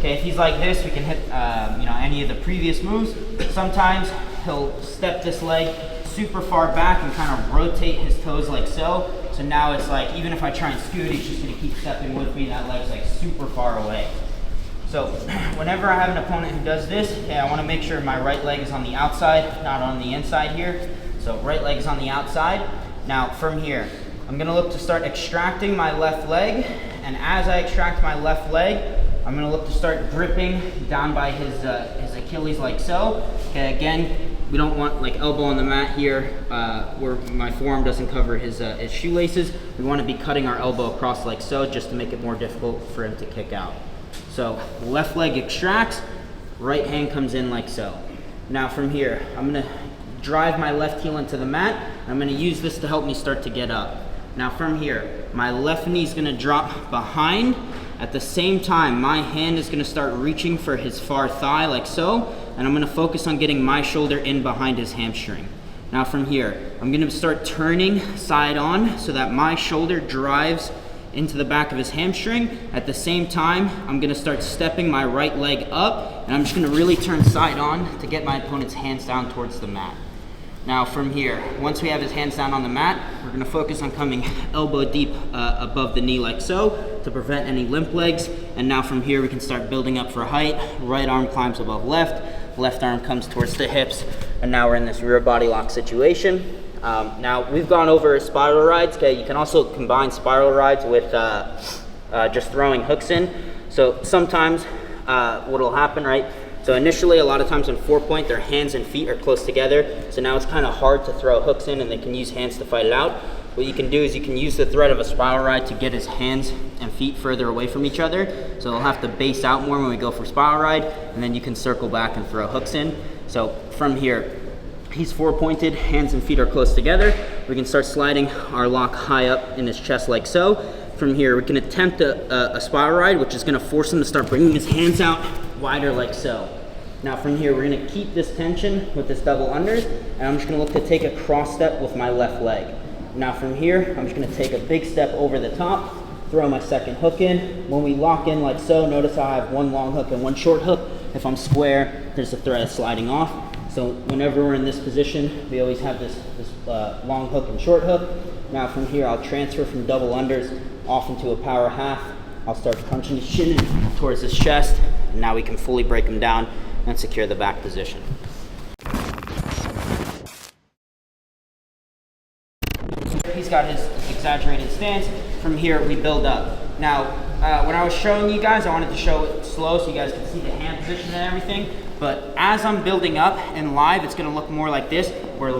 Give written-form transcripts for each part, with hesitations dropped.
Okay, if he's like this, we can hit any of the previous moves. Sometimes he'll step this leg super far back and kind of rotate his toes like so. So now it's like, even if I try and scoot, he's just gonna keep stepping with me, and that leg's like super far away. So whenever I have an opponent who does this, okay, I wanna make sure my right leg is on the outside, not on the inside here. So right leg is on the outside. Now from here, I'm gonna look to start extracting my left leg, and as I extract my left leg, I'm gonna look to start gripping down by his Achilles like so. Okay, again, we don't want like elbow on the mat here where my forearm doesn't cover his shoelaces. We wanna be cutting our elbow across like so, just to make it more difficult for him to kick out. So left leg extracts, right hand comes in like so. Now from here, I'm gonna drive my left heel into the mat, and I'm gonna use this to help me start to get up. Now from here, my left knee is gonna drop behind. At the same time, my hand is gonna start reaching for his far thigh like so, and I'm gonna focus on getting my shoulder in behind his hamstring. Now from here, I'm gonna start turning side on so that my shoulder drives into the back of his hamstring. At the same time, I'm gonna start stepping my right leg up, and I'm just gonna really turn side on to get my opponent's hands down towards the mat. Now from here, once we have his hands down on the mat, we're gonna focus on coming elbow deep above the knee like so to prevent any limp legs. And now from here, we can start building up for height. Right arm climbs above left arm comes towards the hips, and now we're in this rear body lock situation. Now we've gone over spiral rides. Okay, you can also combine spiral rides with just throwing hooks in. So sometimes what'll happen, right? So initially, a lot of times in 4-point, their hands and feet are close together. So now it's kind of hard to throw hooks in, and they can use hands to fight it out. What you can do is you can use the thread of a spiral ride to get his hands and feet further away from each other. So they'll have to base out more when we go for spiral ride, and then you can circle back and throw hooks in. So from here, he's 4-pointed, hands and feet are close together. We can start sliding our lock high up in his chest like so. From here, we can attempt a spiral ride, which is gonna force him to start bringing his hands out wider like so. Now from here, we're gonna keep this tension with this double unders, and I'm just gonna look to take a cross step with my left leg. Now from here, I'm just gonna take a big step over the top, throw my second hook in. When we lock in like so, notice how I have one long hook and one short hook. If I'm square, there's a thread sliding off. So whenever we're in this position, we always have this long hook and short hook. Now from here, I'll transfer from double unders off into a power half. I'll start punching his chin in towards his chest, and now we can fully break him down and secure the back position. He's got his exaggerated stance. From here, we build up. Now, when I was showing you guys, I wanted to show it slow so you guys can see the hand position and everything. But as I'm building up in live, it's gonna look more like this, where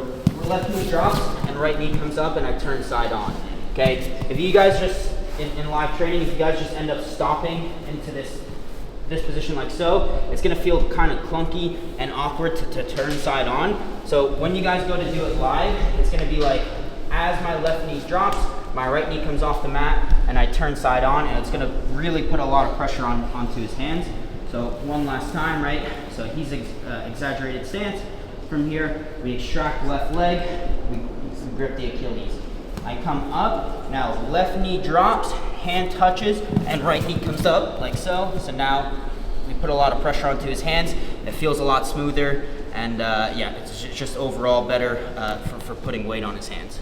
left knee drops and right knee comes up and I turn side on. Okay, if you guys just, in live training, if you guys just end up stopping into this position like so, it's gonna feel kind of clunky and awkward to turn side on. So when you guys go to do it live, it's gonna be like, as my left knee drops, my right knee comes off the mat and I turn side on, and it's gonna really put a lot of pressure onto his hands. So one last time, right? So he's exaggerated stance. From here, we extract left leg, we grip the Achilles. I come up, now left knee drops, hand touches, and right knee comes up like so. So now we put a lot of pressure onto his hands. It feels a lot smoother, and yeah, it's just overall better for putting weight on his hands.